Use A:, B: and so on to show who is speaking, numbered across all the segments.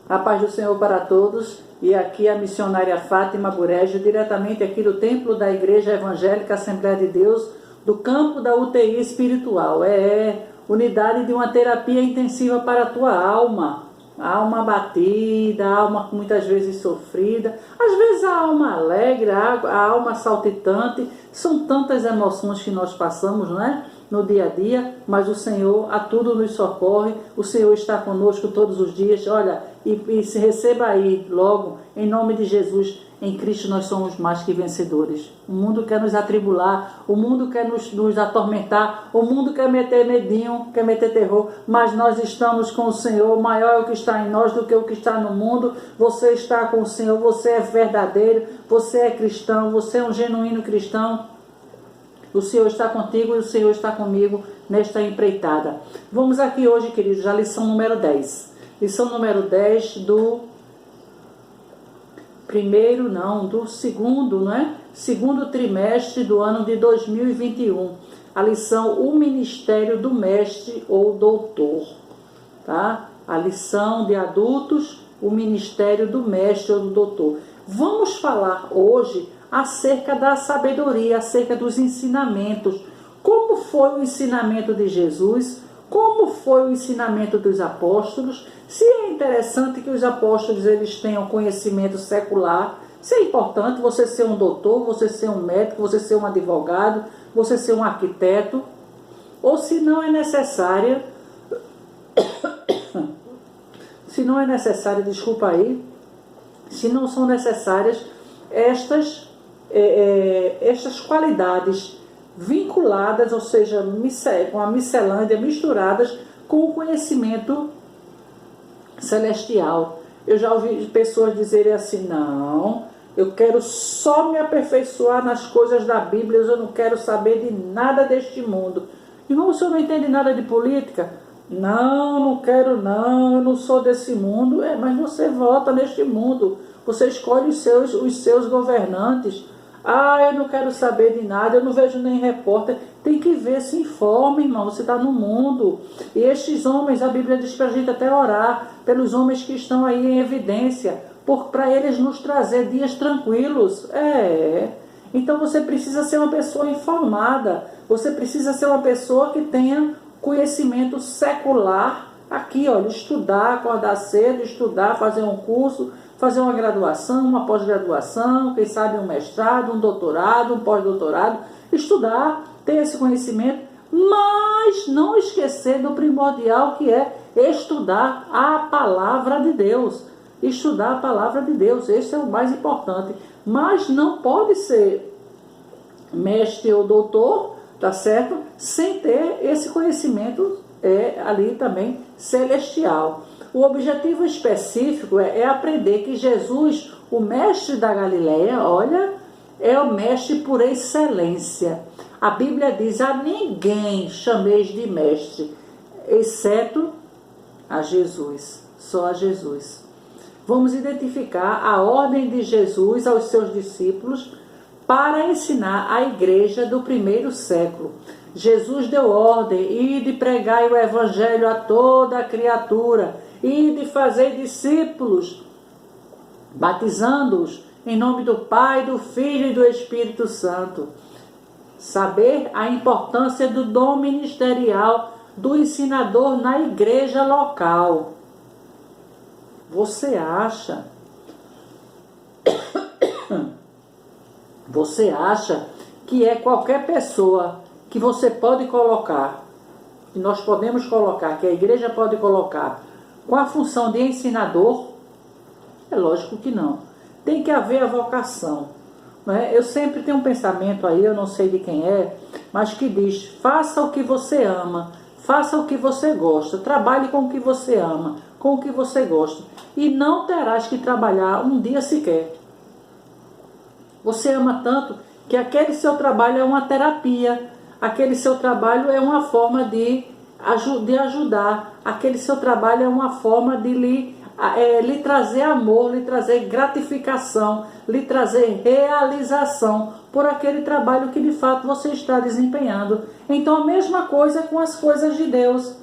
A: A paz do Senhor para todos, e aqui a missionária Fátima Burejo, diretamente aqui do Templo da Igreja Evangélica Assembleia de Deus, do campo da UTI espiritual. Unidade de uma terapia intensiva para a tua alma. A alma abatida, a alma muitas vezes sofrida, às vezes a alma alegre, a alma saltitante. São tantas emoções que nós passamos, não é? No dia a dia, mas o Senhor a tudo nos socorre. O Senhor está conosco todos os dias. Olha, e se receba aí logo, em nome de Jesus. Em Cristo nós somos mais que vencedores. O mundo quer nos atribular, o mundo quer nos atormentar, o mundo quer meter medinho, quer meter terror, mas nós estamos com o Senhor. Maior é o que está em nós do que o que está no mundo. Você está com o Senhor, você é verdadeiro, você é cristão, você é um genuíno cristão. O Senhor está contigo e o Senhor está comigo nesta empreitada. Vamos aqui hoje, queridos, a lição número 10. Lição número 10 do segundo, né? Segundo trimestre do ano de 2021. A lição O Ministério do Mestre ou Doutor. Tá? A lição de adultos, o Ministério do Mestre ou do Doutor. Vamos falar hoje acerca da sabedoria, acerca dos ensinamentos. Como foi o ensinamento de Jesus? Como foi o ensinamento dos apóstolos? Se é interessante que os apóstolos eles tenham conhecimento secular, se é importante você ser um doutor, você ser um médico, você ser um advogado, você ser um arquiteto, ou se não é necessário, se não são necessárias estas qualidades vinculadas, ou seja, com a miscelânea, misturadas com o conhecimento celestial. Eu já ouvi pessoas dizerem assim: não, eu quero só me aperfeiçoar nas coisas da Bíblia, eu não quero saber de nada deste mundo. Irmão, o senhor não entende nada de política? Não quero não, eu não sou desse mundo. Mas você vota neste mundo, você escolhe os seus governantes. Eu não quero saber de nada, eu não vejo nem repórter. Tem que ver, se informe, irmão, você está no mundo. E estes homens, a Bíblia diz para a gente até orar pelos homens que estão aí em evidência, para eles nos trazer dias tranquilos. Então você precisa ser uma pessoa informada, você precisa ser uma pessoa que tenha conhecimento secular. Aqui, olha, estudar, acordar cedo, estudar, fazer um curso, fazer uma graduação, uma pós-graduação, quem sabe um mestrado, um doutorado, um pós-doutorado, estudar, ter esse conhecimento, mas não esquecer do primordial, que é estudar a palavra de Deus. Estudar a palavra de Deus, esse é o mais importante. Mas não pode ser mestre ou doutor, tá certo? Sem ter esse conhecimento ali também celestial. O objetivo específico é aprender que Jesus, o mestre da Galileia, olha, é o mestre por excelência. A Bíblia diz: a ninguém chameis de mestre, exceto a Jesus, só a Jesus. Vamos identificar a ordem de Jesus aos seus discípulos para ensinar a igreja do primeiro século. Jesus deu ordem: ide pregai o evangelho a toda a criatura, ide fazer discípulos, batizando-os em nome do Pai, do Filho e do Espírito Santo. Saber a importância do dom ministerial do ensinador na igreja local. Você acha que é qualquer pessoa que você pode colocar, que nós podemos colocar, que a igreja pode colocar, com a função de ensinador? É lógico que não. Tem que haver a vocação. Não é? Eu sempre tenho um pensamento aí, eu não sei de quem é, mas que diz: faça o que você ama, faça o que você gosta, trabalhe com o que você ama, com o que você gosta, e não terás que trabalhar um dia sequer. Você ama tanto que aquele seu trabalho é uma terapia, aquele seu trabalho é uma forma de ajudar, aquele seu trabalho é uma forma de lhe trazer amor, lhe trazer gratificação, lhe trazer realização por aquele trabalho que de fato você está desempenhando. Então a mesma coisa com as coisas de Deus,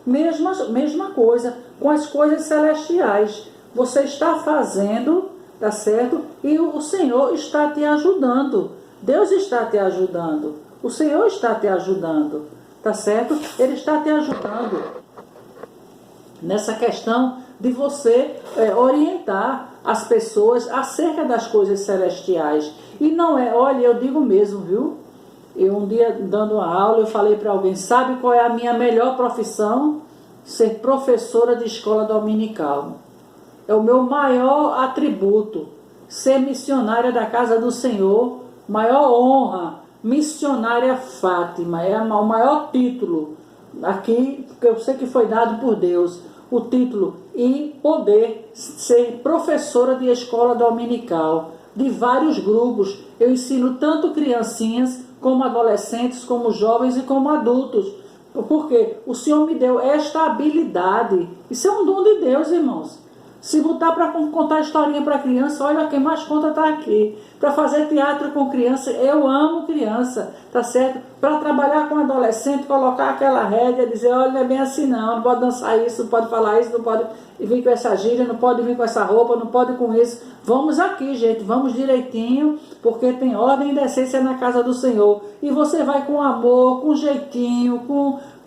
A: mesma coisa com as coisas celestiais. Você está fazendo, tá certo? E o Senhor está te ajudando. Deus está te ajudando. O Senhor está te ajudando, tá certo? Ele está te ajudando nessa questão de você orientar as pessoas acerca das coisas celestiais. E não é, olha, eu digo mesmo, viu? Eu um dia dando uma aula, eu falei para alguém, sabe qual é a minha melhor profissão? Ser professora de escola dominical. É o meu maior atributo. Ser missionária da casa do Senhor, maior honra. Missionária Fátima, é o maior título aqui, que eu sei que foi dado por Deus, o título, e poder ser professora de escola dominical, de vários grupos. Eu ensino tanto criancinhas, como adolescentes, como jovens e como adultos, porque o Senhor me deu esta habilidade. Isso é um dom de Deus, irmãos. Se botar para contar historinha para criança, olha, quem mais conta está aqui. Para fazer teatro com criança, eu amo criança, tá certo? Para trabalhar com adolescente, colocar aquela rédea, dizer, olha, não é bem assim não pode dançar isso, não pode falar isso, não pode vir com essa gíria, não pode vir com essa roupa, não pode com isso. Vamos aqui, gente, vamos direitinho, porque tem ordem e decência na casa do Senhor. E você vai com amor, com jeitinho,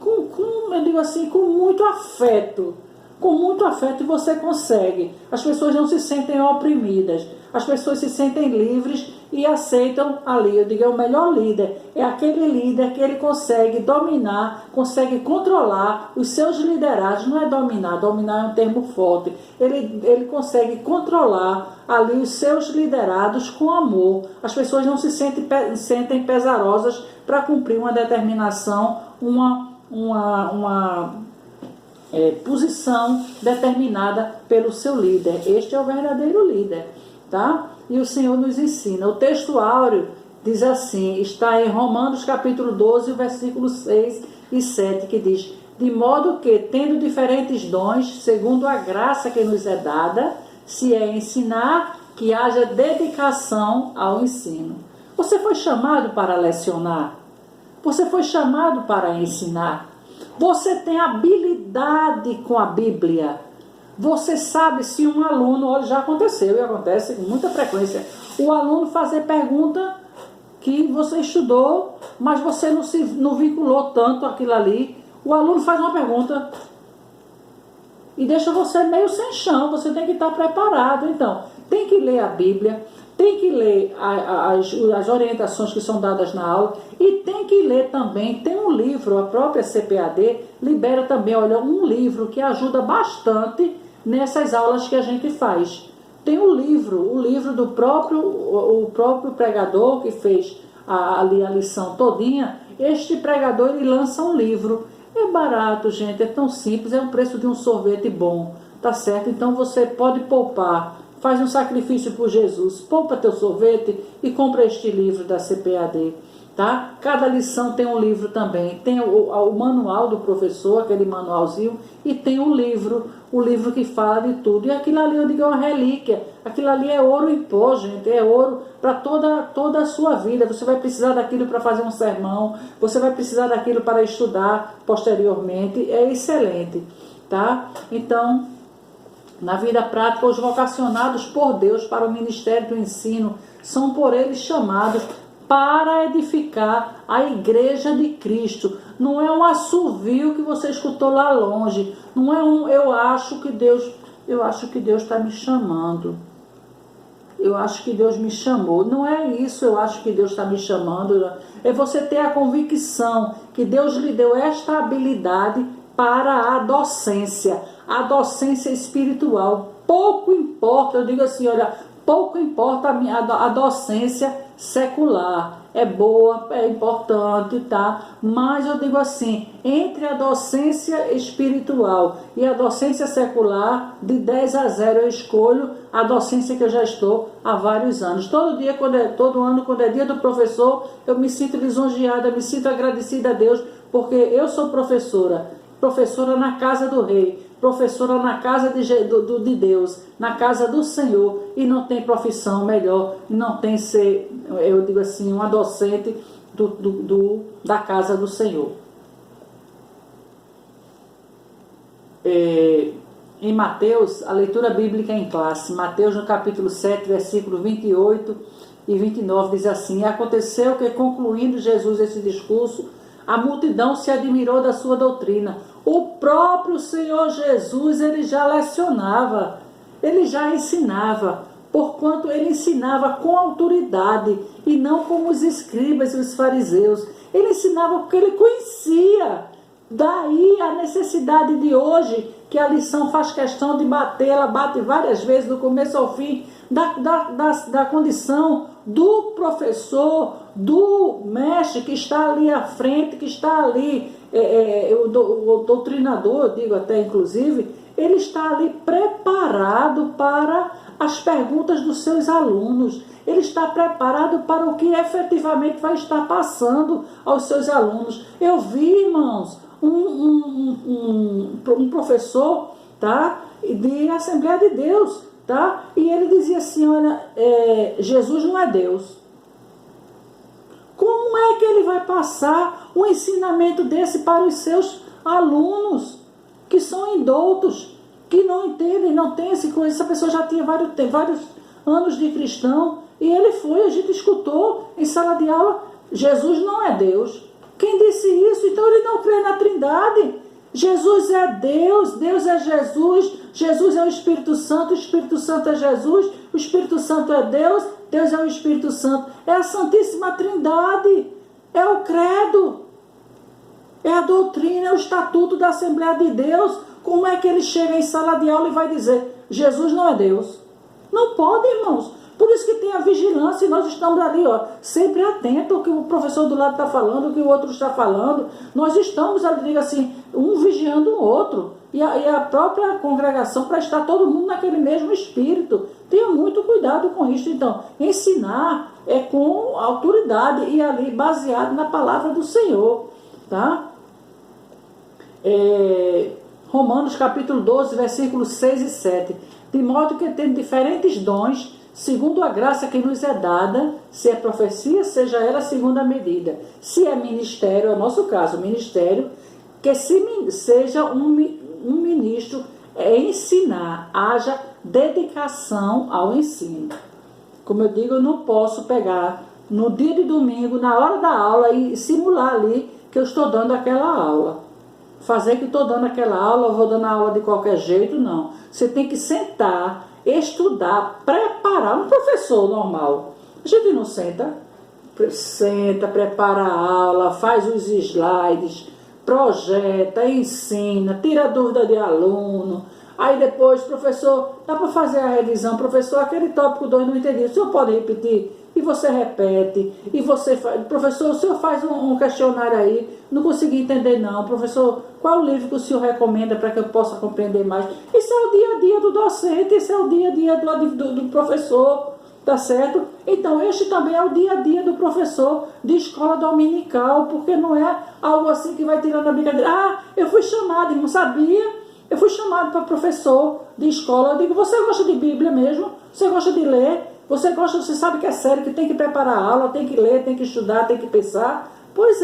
A: eu digo assim, com muito afeto. Com muito afeto você consegue. As pessoas não se sentem oprimidas. As pessoas se sentem livres e aceitam ali. Eu digo, é o melhor líder. É aquele líder que ele consegue dominar, consegue controlar os seus liderados. Não é dominar, dominar é um termo forte. Ele consegue controlar ali os seus liderados com amor. As pessoas não se sentem pesarosas para cumprir uma determinação, uma posição determinada pelo seu líder. Este é o verdadeiro líder, tá? E o Senhor nos ensina. O texto áureo diz assim, está em Romanos capítulo 12, versículo 6 e 7, que diz, de modo que, tendo diferentes dons, segundo a graça que nos é dada, se é ensinar, que haja dedicação ao ensino. Você foi chamado para lecionar? Você foi chamado para ensinar? Você tem habilidade com a Bíblia. Você sabe se um aluno, olha, já aconteceu e acontece com muita frequência, o aluno fazer pergunta que você estudou, mas você não vinculou tanto aquilo ali. O aluno faz uma pergunta e deixa você meio sem chão, você tem que estar preparado. Então, tem que ler a Bíblia, tem que ler as orientações que são dadas na aula e tem que ler também, tem um livro, a própria CPAD libera também, olha, um livro que ajuda bastante nessas aulas que a gente faz. Tem o livro do próprio pregador que fez ali a lição todinha. Este pregador, ele lança um livro. É barato, gente, é tão simples, é o preço de um sorvete bom, tá certo? Então você pode poupar. Faz um sacrifício por Jesus, poupa teu sorvete e compra este livro da CPAD, tá? Cada lição tem um livro também, tem o manual do professor, aquele manualzinho, e tem o livro que fala de tudo. E aquilo ali, eu digo, é uma relíquia, aquilo ali é ouro em pó, gente, é ouro para toda a sua vida. Você vai precisar daquilo para fazer um sermão, você vai precisar daquilo para estudar posteriormente, é excelente, tá? Então, na vida prática, os vocacionados por Deus para o ministério do ensino são por ele chamados para edificar a igreja de Cristo. Não é um assovio que você escutou lá longe. Não é eu acho que Deus está me chamando. Eu acho que Deus me chamou. Não é isso, eu acho que Deus está me chamando. É você ter a convicção que Deus lhe deu esta habilidade para a docência espiritual. Pouco importa, eu digo assim, olha, pouco importa a docência secular. É boa, é importante, tá? Mas eu digo assim, entre a docência espiritual e a docência secular, de 10-0 eu escolho a docência que eu já estou há vários anos. Todo ano, quando é dia do professor, eu me sinto lisonjeada, me sinto agradecida a Deus, porque eu sou professora na casa do Rei, professora na casa de Deus, na casa do Senhor, e não tem profissão melhor, não tem ser, eu digo assim, uma docente da casa do Senhor. em Mateus, a leitura bíblica em classe, Mateus no capítulo 7, versículo 28 e 29, diz assim: E aconteceu que, concluindo Jesus esse discurso, a multidão se admirou da sua doutrina. O próprio Senhor Jesus, ele já lecionava, ele já ensinava, porquanto ele ensinava com autoridade e não como os escribas e os fariseus. Ele ensinava porque ele conhecia. Daí a necessidade de hoje, que a lição faz questão de bater, ela bate várias vezes do começo ao fim, da condição do professor, do mestre que está ali à frente, que está ali, o doutrinador, eu digo até inclusive, ele está ali preparado para as perguntas dos seus alunos, ele está preparado para o que efetivamente vai estar passando aos seus alunos. Eu vi, irmãos, um professor, tá, de Assembleia de Deus, tá, e ele dizia assim: olha, Jesus não é Deus. Como é que ele vai passar um ensinamento desse para os seus alunos que são indoutos, que não entendem, não tem esse coisa? Essa pessoa já tinha vários anos de cristão, e ele foi, a gente escutou em sala de aula: Jesus não é Deus. Quem disse isso? Então ele não crê na Trindade. Jesus é Deus, Deus é Jesus, Jesus é o Espírito Santo é Jesus, o Espírito Santo é Deus, Deus é o Espírito Santo. É a Santíssima Trindade, é o credo, é a doutrina, é o estatuto da Assembleia de Deus. Como é que ele chega em sala de aula e vai dizer: Jesus não é Deus? Não pode, irmãos. Por isso que tem a vigilância, e nós estamos ali, ó, sempre atentos ao que o professor do lado está falando, o que o outro está falando. Nós estamos ali, diga assim, um vigiando o outro. E a própria congregação, para estar todo mundo naquele mesmo espírito. Tenha muito cuidado com isso. Então, ensinar é com autoridade e ali baseado na palavra do Senhor. Tá? Romanos capítulo 12, versículos 6 e 7. De modo que tendo diferentes dons, segundo a graça que nos é dada, se é profecia, seja ela segundo a medida. Se é ministério, é o nosso caso, ministério, que seja um ministro, ensinar, haja dedicação ao ensino. Como eu digo, eu não posso pegar no dia de domingo, na hora da aula, e simular ali que eu estou dando aquela aula. Fazer que estou dando aquela aula, eu vou dando a aula de qualquer jeito, não. Você tem que sentar, estudar, preparar. Um professor normal, a gente não senta, prepara a aula, faz os slides, projeta, ensina, tira a dúvida de aluno. Aí depois, professor, dá para fazer a revisão, professor, aquele tópico 2 não entendi, o senhor pode repetir? E você repete, e você faz, professor, o senhor faz um questionário aí, não consegui entender não, professor, qual o livro que o senhor recomenda para que eu possa compreender mais? Isso é o dia a dia do docente, isso é o dia a dia do professor, tá certo? Então, este também é o dia a dia do professor de escola dominical, porque não é algo assim que vai tirando a brincadeira. Ah, eu fui chamado, não sabia, eu fui chamado para professor de escola. Eu digo: você gosta de Bíblia mesmo? Você gosta de ler? Você sabe que é sério, que tem que preparar a aula, tem que ler, tem que estudar, tem que pensar? Pois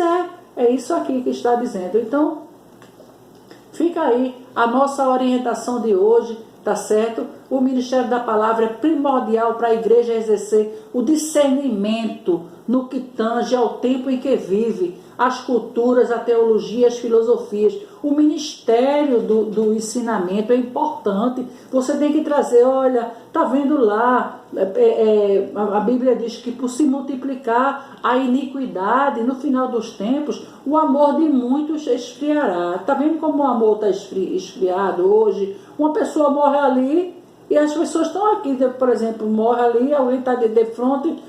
A: é isso aqui que está dizendo. Então, fica aí a nossa orientação de hoje, tá certo? O Ministério da Palavra é primordial para a igreja exercer o discernimento no que tange ao tempo em que vive, as culturas, a teologia, as filosofias. O ministério do ensinamento é importante. Você tem que trazer, olha, tá vendo lá, a Bíblia diz que por se multiplicar a iniquidade, no final dos tempos, o amor de muitos esfriará. Tá vendo como o amor está esfriado hoje? Uma pessoa morre ali e as pessoas estão aqui, por exemplo, morre ali, alguém está de frente,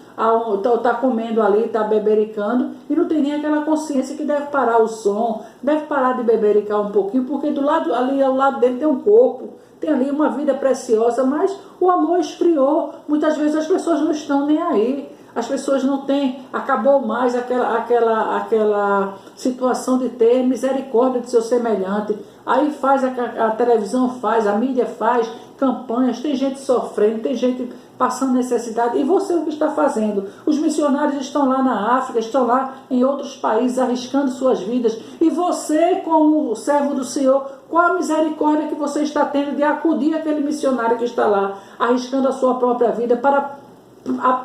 A: está comendo ali, está bebericando, e não tem nem aquela consciência que deve parar o som, deve parar de bebericar um pouquinho, porque do lado ali, ao lado dele tem um corpo, tem ali uma vida preciosa, mas o amor esfriou. Muitas vezes as pessoas não estão nem aí. As pessoas não têm, acabou mais aquela situação de ter misericórdia de seu semelhante. Aí faz a televisão, faz, a mídia faz, campanhas, tem gente sofrendo, tem gente passando necessidade. E você o que está fazendo? Os missionários estão lá na África, estão lá em outros países arriscando suas vidas. E você, como servo do Senhor, qual a misericórdia que você está tendo de acudir aquele missionário que está lá, arriscando a sua própria vida para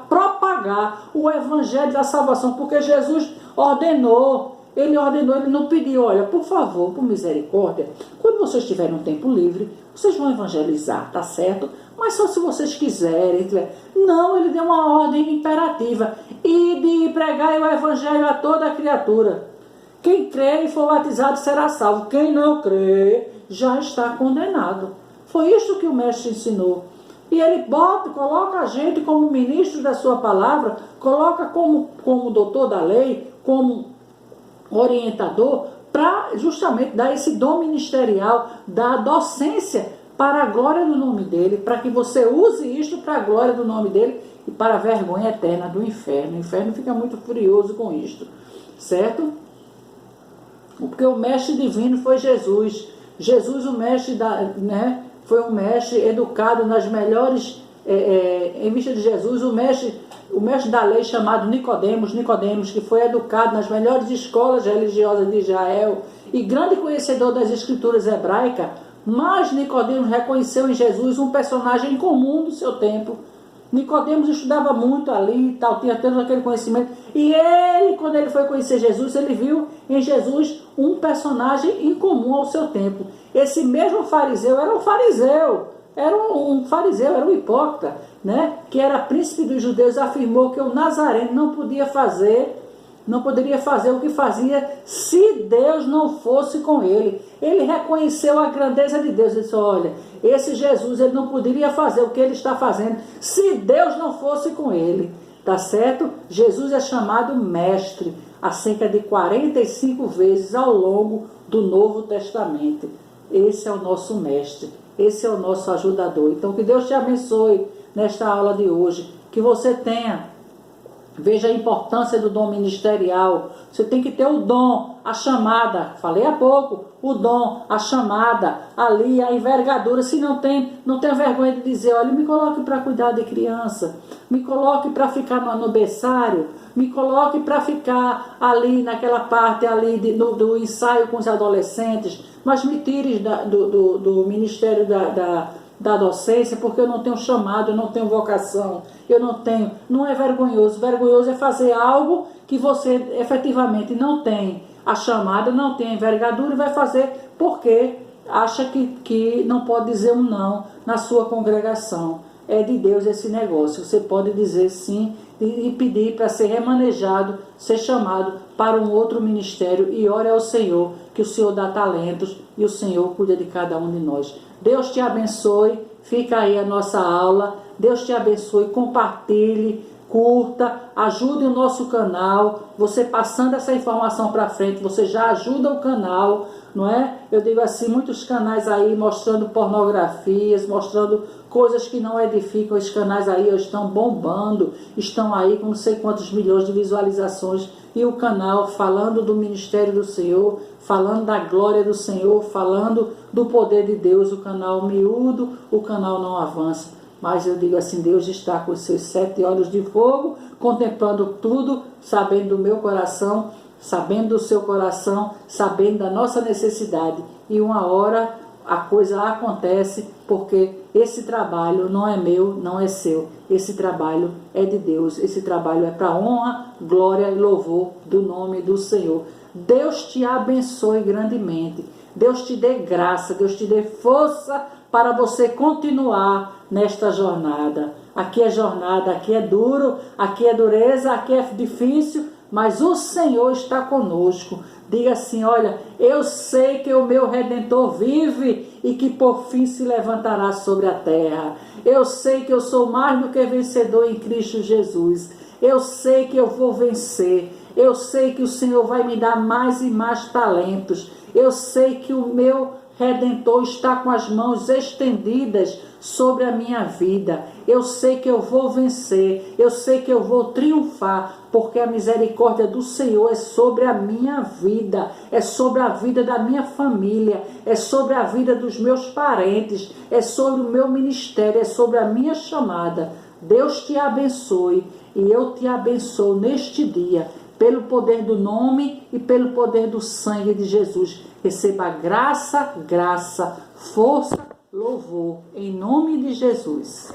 A: propagar o evangelho da salvação? Porque Jesus ordenou, ele não pediu, olha, por favor, por misericórdia, quando vocês tiverem um tempo livre, vocês vão evangelizar, tá certo? Mas só se vocês quiserem. Não, ele deu uma ordem imperativa, e de pregar o evangelho a toda a criatura. Quem crê e for batizado será salvo. Quem não crê já está condenado. Foi isso que o mestre ensinou. E ele coloca a gente como ministro da sua palavra, coloca como doutor da lei, como orientador, para justamente dar esse dom ministerial, da docência para a glória do nome dele, para que você use isto para a glória do nome dele e para a vergonha eterna do inferno. O inferno fica muito furioso com isto, certo? Porque o mestre divino foi Jesus. Jesus, o mestre foi um mestre educado nas melhores, em vista de Jesus, o mestre da lei chamado Nicodemos, que foi educado nas melhores escolas religiosas de Israel e grande conhecedor das escrituras hebraicas, mas Nicodemos reconheceu em Jesus um personagem comum do seu tempo. Nicodemos estudava muito ali e tal, tinha todo aquele conhecimento. E ele, quando ele foi conhecer Jesus, ele viu em Jesus um personagem incomum ao seu tempo. Esse mesmo fariseu era um fariseu, era um hipócrita, né? Que era príncipe dos judeus, afirmou que o Nazareno não poderia fazer o que fazia se Deus não fosse com ele. Ele reconheceu a grandeza de Deus. Ele disse, olha, esse Jesus, ele não poderia fazer o que ele está fazendo se Deus não fosse com ele. Tá certo? Jesus é chamado mestre a cerca de 45 vezes ao longo do Novo Testamento. Esse é o nosso mestre, esse é o nosso ajudador. Então que Deus te abençoe nesta aula de hoje, que você veja a importância do dom ministerial. Você tem que ter o dom, a chamada. Falei há pouco, o dom, a chamada, ali, a envergadura. Se não tem vergonha de dizer, olha, me coloque para cuidar de criança, me coloque para ficar no berçário, me coloque para ficar ali naquela parte ali do ensaio com os adolescentes, mas me tire do ministério da docência, porque eu não tenho chamado, eu não tenho vocação, não é vergonhoso. Vergonhoso é fazer algo que você efetivamente não tem a chamada, não tem a envergadura e vai fazer porque acha que não pode dizer um não na sua congregação. É de Deus esse negócio. Você pode dizer sim e pedir para ser remanejado, ser chamado para um outro ministério, e ore ao Senhor, que o Senhor dá talentos e o Senhor cuida de cada um de nós. Deus te abençoe. Fica aí a nossa aula. Deus te abençoe. Compartilhe, curta, ajude o nosso canal. Você passando essa informação para frente, você já ajuda o canal, não é? Eu digo assim, muitos canais aí mostrando pornografias, mostrando coisas que não edificam. Os canais aí estão bombando, estão aí com não sei quantos milhões de visualizações, e o canal falando do ministério do Senhor, falando da glória do Senhor, falando do poder de Deus. O canal miúdo, o canal não avança. Mas eu digo assim, Deus está com os seus 7 olhos de fogo, contemplando tudo, sabendo do meu coração, sabendo do seu coração, sabendo da nossa necessidade. E uma hora a coisa acontece, porque esse trabalho não é meu, não é seu. Esse trabalho é de Deus. Esse trabalho é para honra, glória e louvor do nome do Senhor. Deus te abençoe grandemente. Deus te dê graça, Deus te dê força para você continuar nesta jornada. Aqui é jornada, aqui é duro, aqui é dureza, aqui é difícil, mas o Senhor está conosco. Diga assim, olha, eu sei que o meu Redentor vive e que por fim se levantará sobre a terra. Eu sei que eu sou mais do que vencedor em Cristo Jesus. Eu sei que eu vou vencer. Eu sei que o Senhor vai me dar mais e mais talentos. Eu sei que o meu Redentor está com as mãos estendidas sobre a minha vida. Eu sei que eu vou vencer, eu sei que eu vou triunfar, porque a misericórdia do Senhor é sobre a minha vida, é sobre a vida da minha família, é sobre a vida dos meus parentes, é sobre o meu ministério, é sobre a minha chamada. Deus te abençoe e eu te abençoo neste dia, pelo poder do nome e pelo poder do sangue de Jesus. Receba graça, força, louvor, em nome de Jesus.